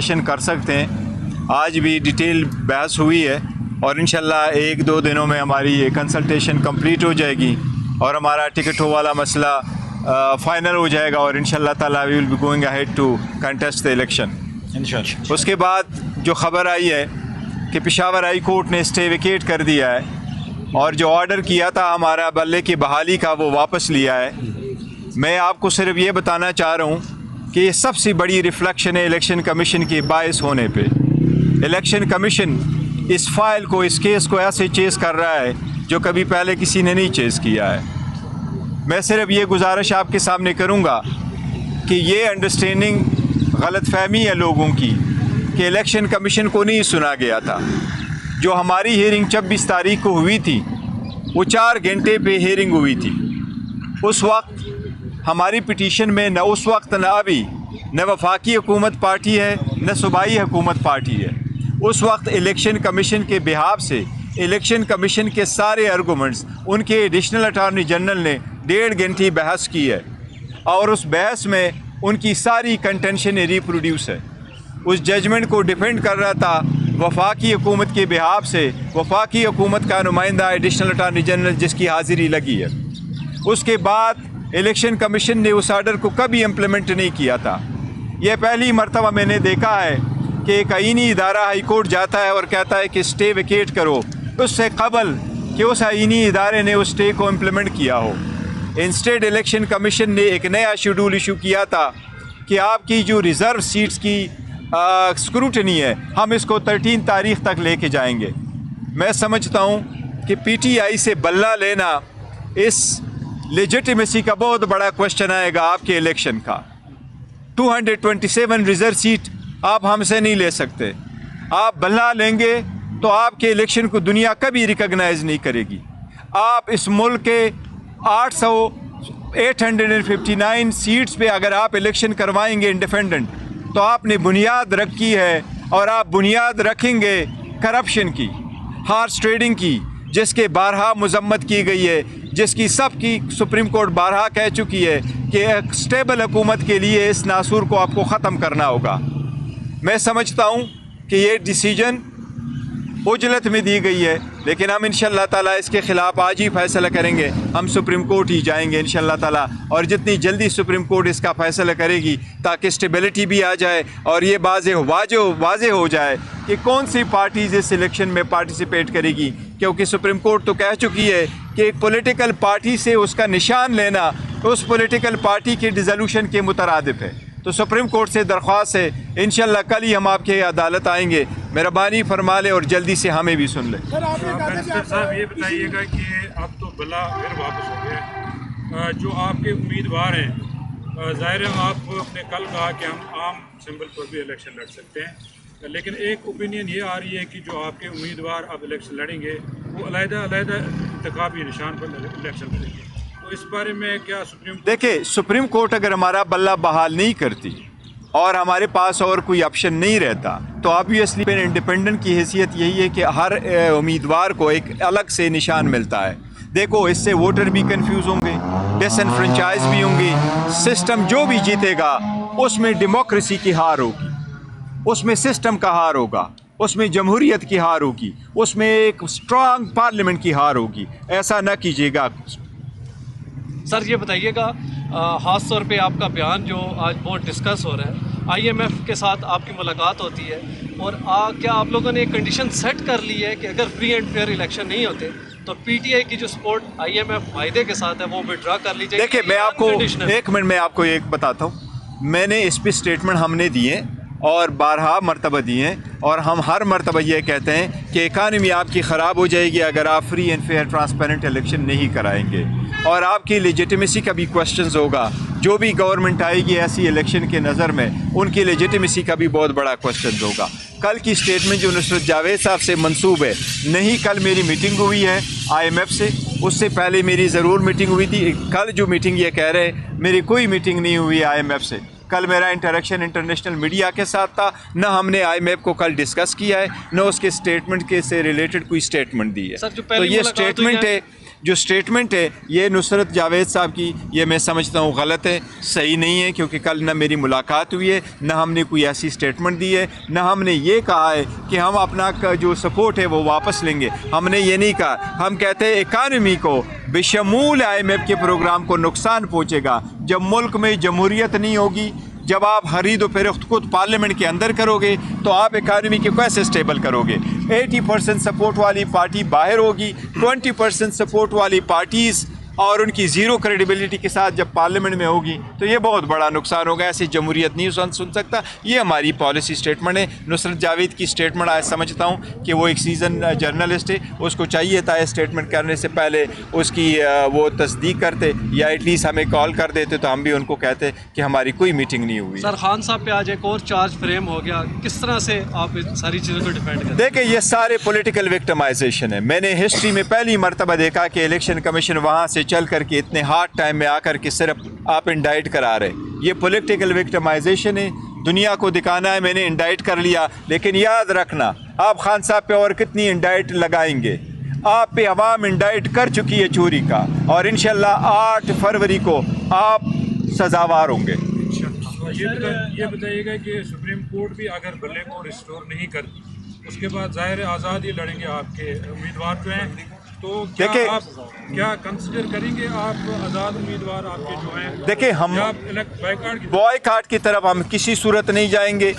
कर सकते हैं। आज भी डिटेल बहस हुई है और इंशाल्लाह 1-2 दिनों में हमारी ये कंसल्टेशन कंप्लीट हो जाएगी और हमारा टिकटों वाला मसला फाइनल हो जाएगा और इंशाल्लाह ताला we will be going ahead to contest the election इंशाल्लाह। उसके बाद जो ख़बर आई है कि पेशावर हाई कोर्ट ने स्टे वेकेट कर दिया है और जो ऑर्डर किया था हमारा बल्ले की बहाली का वो वापस लिया है। मैं आपको सिर्फ ये बताना चाह रहा हूँ कि ये सबसे बड़ी रिफ्लेक्शन है इलेक्शन कमीशन के बायस होने पे। इलेक्शन कमीशन इस फाइल को, इस केस को ऐसे चेस कर रहा है जो कभी पहले किसी ने नहीं चेस किया है। मैं सिर्फ ये गुजारिश आपके सामने करूँगा कि ये अंडरस्टैंडिंग गलतफहमी है लोगों की कि इलेक्शन कमीशन को नहीं सुना गया था। जो हमारी हियरिंग 26 तारीख को हुई थी वो 4 घंटे पे हियरिंग हुई थी। उस वक्त हमारी पिटीशन में न उस वक्त न अभी न वफाकी हुकूमत पार्टी है न सूबाई हुकूमत पार्टी है। उस वक्त इलेक्शन कमीशन के बिहाफ से इलेक्शन कमीशन के सारे आर्गूमेंट्स उनके एडिशनल अटॉर्नी जनरल ने 1.5 घंटे बहस की है और उस बहस में उनकी सारी कंटेंशन रिप्रोड्यूस है। उस जजमेंट को डिफेंड कर रहा था वफाकी हुकूमत के बिहाफ से वफाकी हुकूमत का नुमाइंदा एडिशनल अटॉर्नी जनरल जिसकी हाज़िरी लगी है। उसके बाद इलेक्शन कमीशन ने उस आर्डर को कभी इम्प्लीमेंट नहीं किया था। यह पहली मरतबा मैंने देखा है कि एक आईनी इदारा हाई कोर्ट जाता है और कहता है कि स्टे वेकेट करो, उससे कबल कि उस आईनी इदारे ने उस स्टे को इम्प्लीमेंट किया हो। इंस्टेड इलेक्शन कमीशन ने एक नया शेड्यूल इशू किया था कि आपकी जो रिज़र्व सीट्स की स्क्रूटनी है हम इसको 13 तारीख तक लेके जाएंगे। मैं समझता हूँ कि PTI से बल्ला लेना इस लेजिटिमेसी का बहुत बड़ा क्वेश्चन आएगा आपके इलेक्शन का। 227 रिज़र्व सीट आप हमसे नहीं ले सकते। आप बल्ला लेंगे तो आपके इलेक्शन को दुनिया कभी रिकॉग्नाइज नहीं करेगी। आप इस मुल्क के 859 सीट्स पे अगर आप इलेक्शन करवाएंगे इंडिपेंडेंट तो आपने बुनियाद रखी है और आप बुनियाद रखेंगे करप्शन की, हॉर्स ट्रेडिंग की, जिसके बारहा मजम्मत की गई है, जिसकी सबकी सुप्रीम कोर्ट बारहा कह चुकी है कि एक स्टेबल हुकूमत के लिए इस नासूर को आपको ख़त्म करना होगा। मैं समझता हूँ कि ये डिसीजन उजलत में दी गई है, लेकिन हम इंशाअल्लाह ताला इसके ख़िलाफ़ आज ही फ़ैसला करेंगे। हम सुप्रीम कोर्ट ही जाएंगे इंशाअल्लाह ताला और जितनी जल्दी सुप्रीम कोर्ट इसका फ़ैसला करेगी ताकि स्टेबिलिटी भी आ जाए और ये वाज़े हो जाए कि कौन सी पार्टीज़ इस इलेक्शन में पार्टिसिपेट करेगी। क्योंकि सुप्रीम कोर्ट तो कह चुकी है कि एक पॉलिटिकल पार्टी से उसका निशान लेना उस पॉलिटिकल पार्टी के डिसोल्यूशन के मुतरादिफ है। तो सुप्रीम कोर्ट से दरख्वास्त है इंशाअल्लाह कल ही हम आपके अदालत आएंगे, मेहरबानी फरमा लें और जल्दी से हमें भी सुन लें। साहब ये बताइएगा कि अब तो बला फिर वापस हो गया, जो आपके उम्मीदवार हैं ज़ाहिर है आपने कल कहा कि हम आम सिंबल पर भी इलेक्शन लड़ सकते हैं, लेकिन एक ओपिनियन ये आ रही है कि जो आपके उम्मीदवार अब इलेक्शन लड़ेंगे वो अलग-अलग इंतखाबी निशान पर इलेक्शन लड़ेंगे। तो इस बारे में क्या देखिए, सुप्रीम कोर्ट अगर हमारा बल्ला बहाल नहीं करती और हमारे पास और कोई ऑप्शन नहीं रहता तो ऑब्वियसली इंडिपेंडेंट की हैसियत यही है कि हर उम्मीदवार को एक अलग से निशान मिलता है। देखो, इससे वोटर भी कंफ्यूज होंगे, डिसएनफ्रेंचाइज भी होंगे। सिस्टम जो भी जीतेगा उसमें डेमोक्रेसी की हार होगी, उसमें सिस्टम का हार होगा, उसमें जमहूरियत की हार होगी, उसमें एक स्ट्रांग पार्लियामेंट की हार होगी। ऐसा न कीजिएगा। सर ये बताइएगा, ख़ास तौर पे आपका बयान जो आज बहुत डिस्कस हो रहा है, IMF के साथ आपकी मुलाकात होती है और क्या आप लोगों ने एक कंडीशन सेट कर ली है कि अगर फ्री एंड फेयर इलेक्शन नहीं होते तो PTI की जो सपोर्ट IMF वायदे के साथ है वो विड्रॉ कर ली जाएगी? देखिए, मैं आपको एक मिनट में आपको एक बताता हूँ। मैंने इस पर स्टेटमेंट हमने दिए और 12 मरतबा दिए हैं और हम हर मरतबा ये कहते हैं कि इकानमी आपकी ख़राब हो जाएगी अगर आप free and fair transparent election नहीं कराएंगे और आपकी लेजिटिमेसी का भी क्वेश्चंस होगा। जो भी गवर्नमेंट आएगी ऐसी इलेक्शन के नज़र में उनकी लेजिटिमेसी का भी बहुत बड़ा क्वेश्चन होगा। कल की स्टेटमेंट जो नुसरत जावेद साहब से मंसूब है, नहीं कल मेरी मीटिंग हुई है IMF से, उससे पहले मेरी ज़रूर मीटिंग हुई थी। कल जो मीटिंग ये कह रहे हैं मेरी कोई मीटिंग नहीं हुई IMF से। कल मेरा इंटरेक्शन इंटरनेशनल मीडिया के साथ था, न हमने IMF को कल डिस्कस किया है न उसके स्टेटमेंट के से रिलेटेड कोई स्टेटमेंट दी है। तो ये स्टेटमेंट है जो स्टेटमेंट है ये नुसरत जावेद साहब की, ये मैं समझता हूँ गलत है, सही नहीं है, क्योंकि कल ना मेरी मुलाकात हुई है, ना हमने कोई ऐसी स्टेटमेंट दी है, ना हमने ये कहा है कि हम अपना जो सपोर्ट है वो वापस लेंगे। हमने ये नहीं कहा। हम कहते हैं इकानमी को बेशमूल IMF के प्रोग्राम को नुकसान पहुँचेगा जब मुल्क में जमहूरियत नहीं होगी। जब आप खरीदो फरोख्त खुद पार्लियामेंट के अंदर करोगे तो आप इकानमी को कैसे स्टेबल करोगे? 80% सपोर्ट वाली पार्टी बाहर होगी, 20% सपोर्ट वाली पार्टीज़ और उनकी ज़ीरो क्रेडिबिलिटी के साथ जब पार्लियामेंट में होगी तो ये बहुत बड़ा नुकसान होगा। ऐसी जमहूरियत नहीं सुन सकता। ये हमारी पॉलिसी स्टेटमेंट है। नुसरत जावेद की स्टेटमेंट आज समझता हूँ कि वो एक सीज़न जर्नलिस्ट है, उसको चाहिए था स्टेटमेंट करने से पहले उसकी वो तस्दीक करते या एटलीस्ट हमें कॉल कर देते तो हम भी उनको कहते कि हमारी कोई मीटिंग नहीं हुई। सर खान साहब पे आज एक और चार्ज फ्रेम हो गया, किस तरह से आप इन सारी चीज़ों को डिफेंड करते हैं? देखिए ये सारे पॉलिटिकल विक्टिमाइजेशन है। मैंने हिस्ट्री में पहली मरतबा देखा कि इलेक्शन कमीशन वहाँ से चल करके इतने हार्ड टाइम में आकर के सिर्फ आप इंडाइट करा रहे, ये पॉलिटिकल विक्टिमाइजेशन है। दुनिया को दिखाना है मैंने इंडाइट कर लिया, लेकिन याद रखना आप खान साहब पे और कितनी इंडाइट लगाएंगे? आप पे अवाम इंडाइट कर चुकी है चोरी का, और इंशाल्लाह 8 फरवरी को आप सजावार होंगे। ये बताइएगा कि सुप्रीम कोर्ट भी अगर बल्ले को रिस्टोर नहीं करती, उसके बाद जाहिर आज़ाद ही लड़ेंगे आपके उम्मीदवार जो हैं, तो क्या आप क्या कंसिडर करेंगे आप आज़ाद उम्मीदवार आपके जो हैं? देखिए हम बॉयकॉट की तरफ हम किसी सूरत नहीं जाएंगे।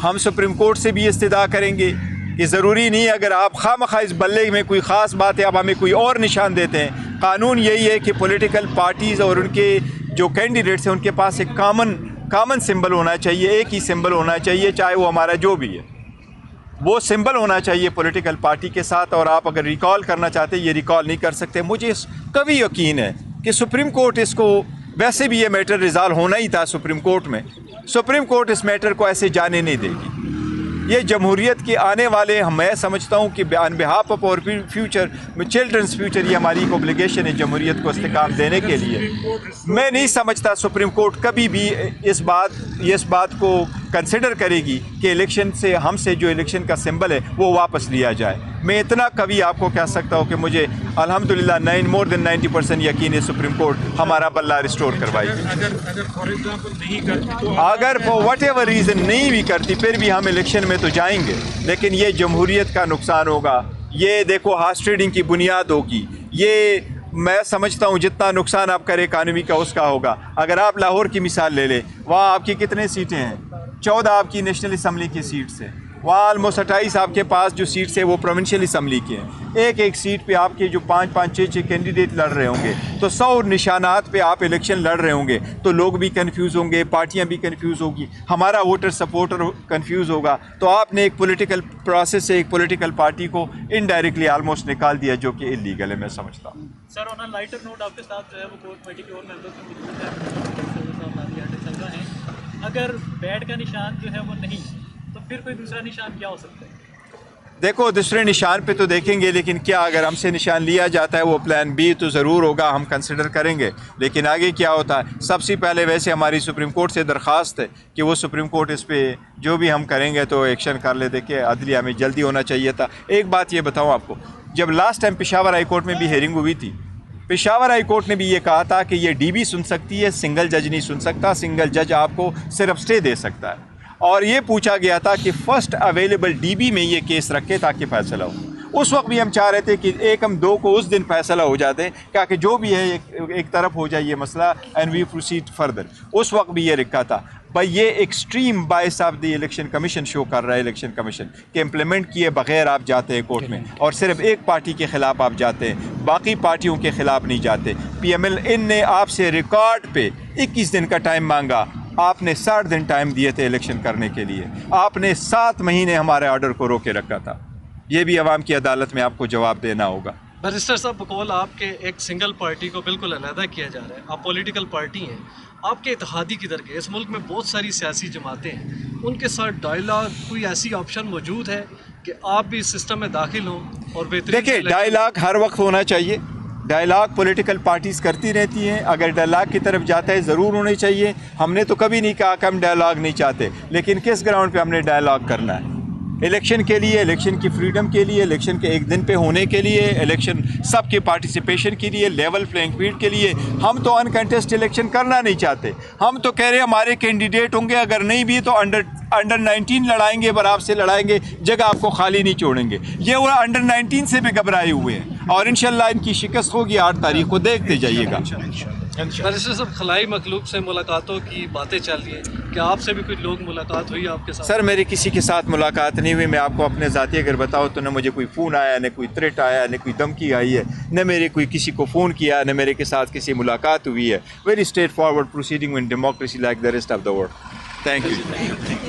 हम सुप्रीम कोर्ट से भी इस्तिदा करेंगे कि ज़रूरी नहीं अगर आप खामखा इस बल्ले में कोई ख़ास बात है आप हमें कोई और निशान देते हैं। कानून यही है कि पॉलिटिकल पार्टीज़ और उनके जो कैंडिडेट्स हैं उनके पास एक कॉमन सिंबल होना चाहिए, एक ही सिंबल होना चाहिए, चाहे वो हमारा जो भी है वो सिंबल होना चाहिए पॉलिटिकल पार्टी के साथ। और आप अगर रिकॉल करना चाहते हैं ये रिकॉल नहीं कर सकते। मुझे कभी यकीन है कि सुप्रीम कोर्ट इसको, वैसे भी ये मैटर रिजॉल्व होना ही था सुप्रीम कोर्ट में, सुप्रीम कोर्ट इस मैटर को ऐसे जाने नहीं देगी। ये जमहूरियत के आने वाले, मैं समझता हूँ कि ऑन बिहाफ ऑफ और फ्यूचर, चिल्ड्रंस फ्यूचर, ये हमारी एक ऑब्लिगेशन है जमहूरियत को इस्तेकाम देने के लिए। मैं नहीं समझता सुप्रीम कोर्ट कभी भी इस बात को कंसिडर करेगी कि इलेक्शन से हमसे जो इलेक्शन का सिंबल है वो वापस लिया जाए। मैं इतना कभी आपको कह सकता हूँ कि मुझे अल्हम्दुलिल्लाह मोर देन 90% यकीन है सुप्रीम कोर्ट हमारा बल्ला रिस्टोर करवाएगी। अगर फॉर एग्जांपल नहीं करती तो अगर फॉर वट एवर रीज़न नहीं भी करती फिर भी हम इलेक्शन में तो जाएंगे, लेकिन ये जमहूरियत का नुकसान होगा। ये देखो हार्स ट्रेडिंग की बुनियाद होगी। ये मैं समझता हूँ जितना नुकसान आप करें इकानमी का उसका होगा। अगर आप लाहौर की मिसाल ले लें, वहाँ आपकी कितने सीटें हैं? 14 आपकी नेशनल असम्बली की सीट्स हैं। वहाँ ऑलमोस्ट 28 आपके पास जो सीट्स है वो प्रोविंशियल असम्बली के हैं। एक सीट पे आपके जो 5-5, 6-6 कैंडिडेट लड़ रहे होंगे, तो 100 निशानात पे आप इलेक्शन लड़ रहे होंगे, तो लोग भी कंफ्यूज होंगे, पार्टियां भी कंफ्यूज होगी, हमारा वोटर सपोर्टर कंफ्यूज होगा। तो आपने एक पॉलिटिकल प्रोसेस से एक पॉलिटिकल पार्टी को इनडायरेक्टली ऑलमोस्ट निकाल दिया, जो कि इलीगल है, मैं समझता हूँ। Sir on a lighter note आपके साथ जो है वो कोर कमेटी के और मेंबर्स की मीटिंग चल रहा है। अगर बैट का निशान जो है वो नहीं, तो फिर कोई दूसरा निशान क्या हो सकता है? देखो दूसरे निशान पे तो देखेंगे, लेकिन क्या अगर हमसे निशान लिया जाता है वो प्लान बी तो ज़रूर होगा, हम कंसिडर करेंगे। लेकिन आगे क्या होता है, सबसे पहले वैसे हमारी सुप्रीम कोर्ट से दरख्वास्त है कि वो सुप्रीम कोर्ट इस पर जो भी हम करेंगे तो एक्शन कर ले। देखिए अदलिया में जल्दी होना चाहिए था। एक बात ये बताऊँ आपको, जब last time Peshawar high court में भी हेयरिंग हुई थी, पेशावर हाई कोर्ट ने भी ये कहा था कि ये डीबी सुन सकती है, सिंगल जज नहीं सुन सकता। सिंगल जज आपको सिर्फ स्टे दे सकता है। और ये पूछा गया था कि फ़र्स्ट अवेलेबल डीबी में ये केस रखे ताकि फ़ैसला हो। उस वक्त भी हम चाह रहे थे कि 1-2 को उस दिन फैसला हो जाते, क्या कि जो भी है एक तरफ हो जाए ये मसला एंड वी प्रोसीड फर्दर। उस वक्त भी ये रखा था। भाई ये extreme bias of the election commission show कर रहा है, इलेक्शन कमीशन के इम्प्लीमेंट किए बगैर आप जाते हैं कोर्ट में, और सिर्फ एक पार्टी के ख़िलाफ़ आप जाते हैं, बाकी पार्टियों के ख़िलाफ़ नहीं जाते। PMLN ने आपसे रिकॉर्ड पे 21 दिन का टाइम मांगा, आपने 60 दिन टाइम दिए थे इलेक्शन करने के लिए, आपने 7 महीने हमारे ऑर्डर को रोके रखा था। ये भी अवाम की अदालत में आपको जवाब देना होगा। बैरिस्टर साहब बकौल आपके एक सिंगल पार्टी को बिल्कुल अलहदा किया जा रहा है, आप पॉलिटिकल पार्टी हैं, आपके इत्तेहादी की तरह इस मुल्क में बहुत सारी सियासी जमातें हैं, उनके साथ डायलॉग कोई ऐसी ऑप्शन मौजूद है कि आप भी इस सिस्टम में दाखिल हों और बेहतरीन? देखिए डायलॉग हर वक्त होना चाहिए, डायलॉग पॉलिटिकल पार्टीज़ करती रहती हैं। अगर डायलॉग की तरफ जाता है ज़रूर होनी चाहिए। हमने तो कभी नहीं कहा कि हम डायलॉग नहीं चाहते, लेकिन किस ग्राउंड पे हमने डायलॉग करना है, इलेक्शन के लिए, इलेक्शन की फ्रीडम के लिए, इलेक्शन के एक दिन पे होने के लिए, इलेक्शन सबके पार्टिसिपेशन के लिए, लेवल प्लेइंग फील्ड के लिए। हम तो अनकंटेस्ट इलेक्शन करना नहीं चाहते। हम तो कह रहे हैं हमारे कैंडिडेट होंगे, अगर नहीं भी तो अंडर 19 लड़ाएंगे, बराबर से लड़ाएंगे, जगह आपको खाली नहीं छोड़ेंगे। ये वो अंडर 19 से भी घबराए हुए हैं और इंशाल्लाह इनकी शिकस्त होगी 8 तारीख को, देखते जाइएगा। बैरिस्टर साहब, खलाई मखलूक से मुलाकातों की बातें चल रही हैं, क्या आपसे भी कुछ लोग मुलाकात हुई आपके साथ? सर मेरी किसी के साथ मुलाकात नहीं हुई। मैं आपको अपने ज़ाती अगर बताऊँ तो न मुझे कोई फ़ोन आया, न कोई थ्रेट आया, न कोई धमकी आई है, न मेरे कोई किसी को फ़ोन किया, न मेरे के साथ किसी मुलाकात हुई है। Very straight forward proceeding in democracy like the rest of the world. Thank you.